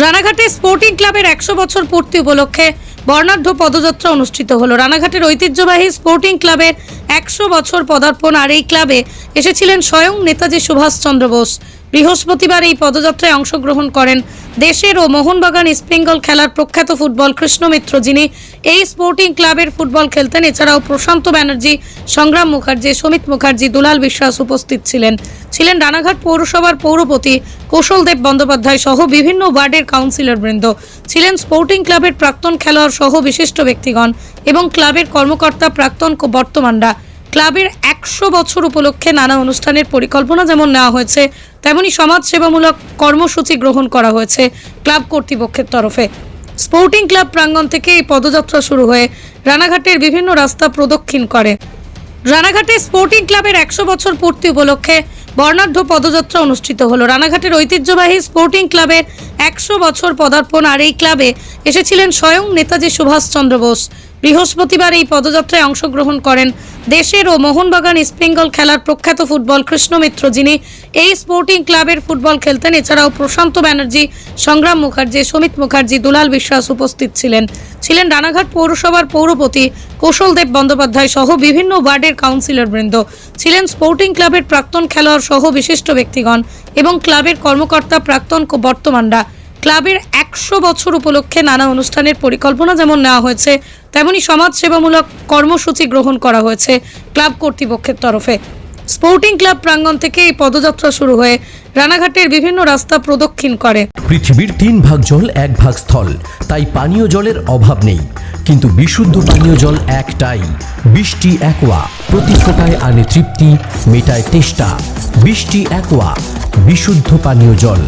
রানাঘাটে স্পোর্টিং ক্লাবের 100 বছর পূর্তি উপলক্ষে বর্ণাঢ্য পদযাত্রা অনুষ্ঠিত হলো। রানাঘাটের ঐতিহ্যবাহী স্পোর্টিং ক্লাবের 100 বছর পদার্পণ আর এই ক্লাবে এসেছিলেন স্বয়ং নেতাজি সুভাষচন্দ্র বোস। বৃহস্পতিবার এই পদযাত্রায় অংশগ্রহণ করেন দেশের ও মোহনবাগান ইস্টবেঙ্গল খেলার প্রখ্যাত ফুটবল কৃষ্ণ মিত্র, যিনি এই স্পোর্টিং ক্লাবের ফুটবল খেলতেন। এছাড়াও প্রশান্ত ব্যানার্জি, সংগ্রাম মুখার্জি, সমিত মুখার্জি, দুলাল বিশ্বাস উপস্থিত ছিলেন। রানাঘাট পৌরসভার পৌরপতি কৌশলদেব বন্দ্যোপাধ্যায় সহ বিভিন্ন ওয়ার্ডের কাউন্সিলর বৃন্দ। ছিলেন স্পোর্টিং ক্লাবের প্রাক্তন খেলোয়াড় সহ বিশিষ্ট ব্যক্তিগণ এবং ক্লাবের কর্মকর্তা, প্রাক্তন বর্তমানরা। ক্লাবের 100 বছর উপলক্ষে নানা অনুষ্ঠানের পরিকল্পনা যেমন নেওয়া হয়েছে, তেমনি সমাজসেবামূলক কর্মসূচি গ্রহণ করা হয়েছে ক্লাব কর্তৃপক্ষের তরফে। স্পোর্টিং ক্লাব প্রাঙ্গণ থেকে এই পদযাত্রা শুরু হয়ে রানাঘাটের বিভিন্ন রাস্তা প্রদক্ষিণ করে। রানাঘাটে স্পোর্টিং ক্লাবের 100 বছর পূর্তি উপলক্ষে বর্ণাঢ্য পদযাত্রা অনুষ্ঠিত হলো। রানাঘাটের ঐতিহ্যবাহী স্পোর্টিং ক্লাবের 100 বছর পদার্পণ আর এই ক্লাবে এসেছিলেন স্বয়ং নেতাজি সুভাষচন্দ্র বোস। বৃহস্পতিবার এই পদযাত্রায় অংশগ্রহণ করেন দেশের ও মোহনবাগান ইস্টবেঙ্গল খেলার প্রখ্যাত ফুটবল কৃষ্ণ মিত্র, যিনি এই স্পোর্টিং ক্লাবের ফুটবল খেলতেন। এছাড়াও প্রশান্ত ব্যানার্জি, সংগ্রাম মুখার্জি, সমিত মুখার্জি, দুলাল বিশ্বাস উপস্থিত ছিলেন। রানাঘাট পৌরসভার পৌরপতি কৌশলদেব বন্দ্যোপাধ্যায় সহ বিভিন্ন ওয়ার্ডের কাউন্সিলর বৃন্দ। ছিলেন স্পোর্টিং ক্লাবের প্রাক্তন খেলোয়াড় সহ বিশিষ্ট ব্যক্তিগণ এবং ক্লাবের কর্মকর্তা, প্রাক্তন বর্তমানরা। ক্লাবের 100 বছর উপলক্ষে নানা অনুষ্ঠানের পরিকল্পনা যেমন নেওয়া হয়েছে, তেমনি সমাজসেবামূলক কর্মসূচি গ্রহণ করা হয়েছে ক্লাব কর্তৃপক্ষের তরফে। স্পোর্টিং ক্লাব প্রাঙ্গণ থেকে এই পদযাত্রা শুরু হয়ে রানাঘাটের বিভিন্ন রাস্তা প্রদক্ষিণ করে। পৃথিবীর 3 ভাগ জল 1 ভাগ স্থল, তাই পানীয় জলের অভাব নেই, কিন্তু বিশুদ্ধ পানীয় জল একটাই, বৃষ্টি অ্যাকোয়া। প্রতি ফোঁটায় আনে তৃপ্তি, মেটায় তেষ্টা। বৃষ্টি অ্যাকোয়া, বিশুদ্ধ পানীয় জল।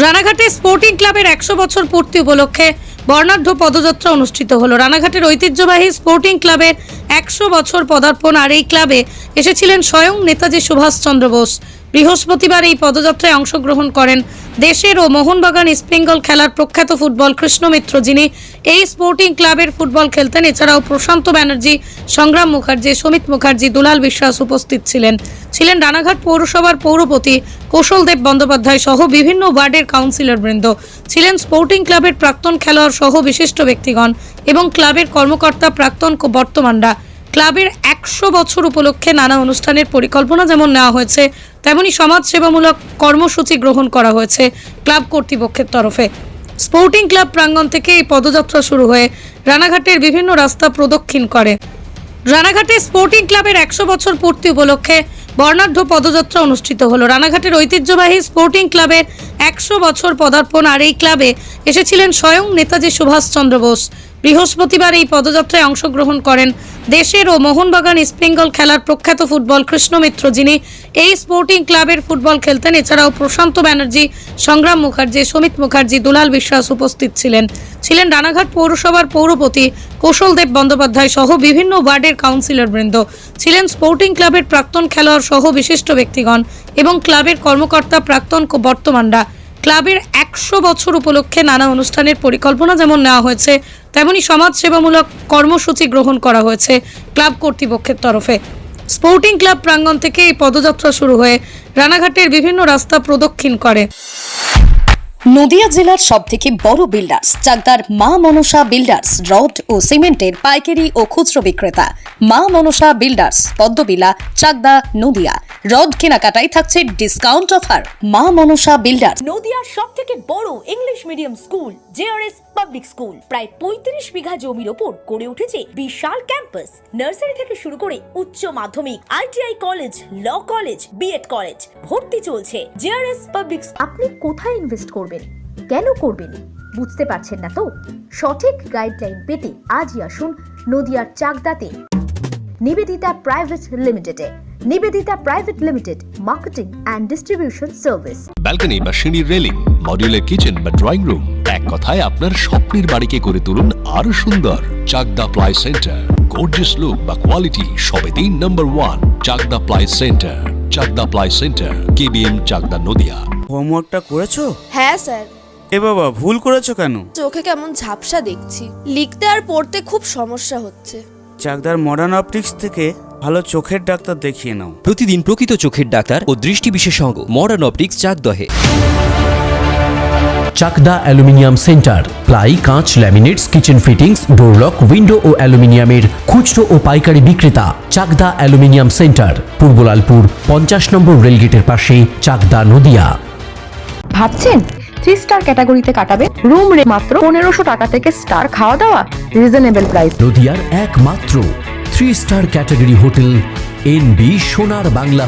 রানাঘাটে স্পোর্টিং ক্লাবের 100 বছর পূর্তি উপলক্ষে বর্ণাঢ্য পদযাত্রা অনুষ্ঠিত হলো। রানাঘাটের ঐতিহ্যবাহী স্পোর্টিং ক্লাবের 100 বছর পদার্পণ আর এই ক্লাবে এসেছিলেন স্বয়ং নেতাজি সুভাষচন্দ্র বোস। বৃহস্পতিবার এই পদযাত্রায় অংশগ্রহণ করেন দেশের ও মোহনবাগান ইস্টবেঙ্গল খেলার প্রখ্যাত ফুটবল কৃষ্ণ মিত্র, যিনি এই স্পোর্টিং ক্লাবের ফুটবল খেলতেন। এছাড়াও প্রশান্ত ব্যানার্জি, সংগ্রাম মুখার্জি, সমিত মুখার্জি, দুলাল বিশ্বাস উপস্থিত ছিলেন। রানাঘাট পৌরসভার পৌরপতি কৌশলদেব বন্দ্যোপাধ্যায় সহ বিভিন্ন ওয়ার্ডের কাউন্সিলর বৃন্দ। ছিলেন স্পোর্টিং ক্লাবের প্রাক্তন খেলোয়াড় সহ বিশিষ্ট ব্যক্তিগণ এবং ক্লাবের কর্মকর্তা, প্রাক্তন বর্তমানরা। ক্লাবের 100 বছর উপলক্ষে নানা অনুষ্ঠানের পরিকল্পনা যেমন নেওয়া হয়েছে, তেমনি সমাজসেবামূলক কর্মসূচি গ্রহণ করা হয়েছে ক্লাব কর্তৃপক্ষের তরফে। স্পোর্টিং ক্লাব প্রাঙ্গণ থেকে এই পদযাত্রা শুরু হয়ে রানাঘাটের বিভিন্ন রাস্তা প্রদক্ষিণ করে। রানাঘাটে স্পোর্টিং ক্লাবের 100 বছর পূর্তি উপলক্ষে বর্ণাঢ্য পদযাত্রা অনুষ্ঠিত হলো। রানাঘাটের ঐতিহ্যবাহী স্পোর্টিং ক্লাবের 100 বছর পদার্পণ আর এই ক্লাবে এসেছিলেন স্বয়ং নেতাজি সুভাষচন্দ্র বোস। বৃহস্পতিবার এই পদযাত্রায় অংশগ্রহণ করেন দেশের ও মোহনবাগান ইস্টবেঙ্গল খেলার প্রখ্যাত ফুটবল কৃষ্ণ মিত্র, যিনি এই স্পোর্টিং ক্লাবের ফুটবল খেলতেন। এছাড়াও প্রশান্ত ব্যানার্জি, সংগ্রাম মুখার্জি, সমিত মুখার্জি, দুলাল বিশ্বাস উপস্থিত ছিলেন। রানাঘাট পৌরসভার পৌরপতি কৌশলদেব বন্দ্যোপাধ্যায় সহ বিভিন্ন ওয়ার্ডের কাউন্সিলর বৃন্দ। ছিলেন স্পোর্টিং ক্লাবের প্রাক্তন খেলোয়াড় সহ বিশিষ্ট ব্যক্তিগণ এবং ক্লাবের কর্মকর্তা, প্রাক্তন বর্তমানরা। ক্লাবের 100 বছর উপলক্ষে নানা অনুষ্ঠানের পরিকল্পনা যেমন নেওয়া হয়েছে, তেমনি সমাজসেবামূলক কর্মসূচি গ্রহণ করা হয়েছে ক্লাব কর্তৃপক্ষের তরফে। স্পোর্টিং ক্লাব প্রাঙ্গণ থেকে এই পদযাত্রা শুরু হয়ে রানাঘাটের বিভিন্ন রাস্তা প্রদক্ষিণ করে। নদিয়া জেলার সবথেকে বড় বিল্ডার্স চাকদার মা মনসা বিল্ডার্স, রড ও সিমেন্টের পাইকারি ও খুচরো বিক্রেতা। মা মনসা বিল্ডার্স, পদ্মবিলা, চাকদা, নদিয়া। রড কেনাকাটায় থাকছে ডিসকাউন্ট অফার। মা মনসা বিল্ডার্স। নদিয়ার সবথেকে বড় English medium school JRS public school, প্রায় 35 বিঘা জমির ওপর গড়ে উঠেছে বিশাল ক্যাম্পাস। নার্সারি থেকে শুরু করে উচ্চ মাধ্যমিক, ITI college, law college, BEd college, ভর্তি চলছে। JRS public. আপনি কোথায় ইনভেস্ট করবেন, কেন করবেন বুঝতে পারছেন না তো? সঠিক গাইডলাইন পেতে আজই আসুন নদিয়ার চাকদাতে নিবেদিতা প্রাইভেট লিমিটেডে। Nivedita private limited, marketing and distribution service. Balcony বা সিঁড়ির রেলিং, মডিউলার কিচেন বা ড্রয়িং রুম, এক কথায় আপনার স্বপ্নের বাড়িকে করে তুলুন আরো সুন্দর। Chakdah ply centre, gorgeous look বা কোয়ালিটি সবে 3 number 1 Chakdah ply centre. Chakdah ply centre, KBM, Chakdah, Nadia. হোমওয়ার্কটা করেছো? হ্যাঁ স্যার। এ বাবা, ভুল করেছো কেন? চোখে কেমন ঝাপসা দেখছি, লিখতে আর পড়তে খুব সমস্যা হচ্ছে। চাকদার মডার্ন অপটিক্স থেকে ভালো চোখের ডাক্তার দেখিয়ে নাও। প্রতিদিন প্রকৃত চোখের ডাক্তার ও দৃষ্টি বিশেষজ্ঞ মডার্ন অপটিক্স চাকদহে। চাকদা অ্যালুমিনিয়াম সেন্টার, প্লাই, কাঁচ, laminates, kitchen fittings, door lock, window ও অ্যালুমিনিয়ামের খুচরো ও পাইকারি বিক্রেতা। চাকদা অ্যালুমিনিয়াম সেন্টার, পূর্ব লালপুর 50 নম্বর রেলগেটের পাশে, চাকদা, নদিয়া। ভাবছেন 3 স্টার ক্যাটাগরিতে কাটাবেন? রুম রে মাত্র 1500 টাকা থেকে স্টার, খাওয়া দাওয়া রিজনেবল প্রাইস। নদিয়ার একমাত্র 3 স্টার ক্যাটাগরি হোটেল NB সোনার বাংলা।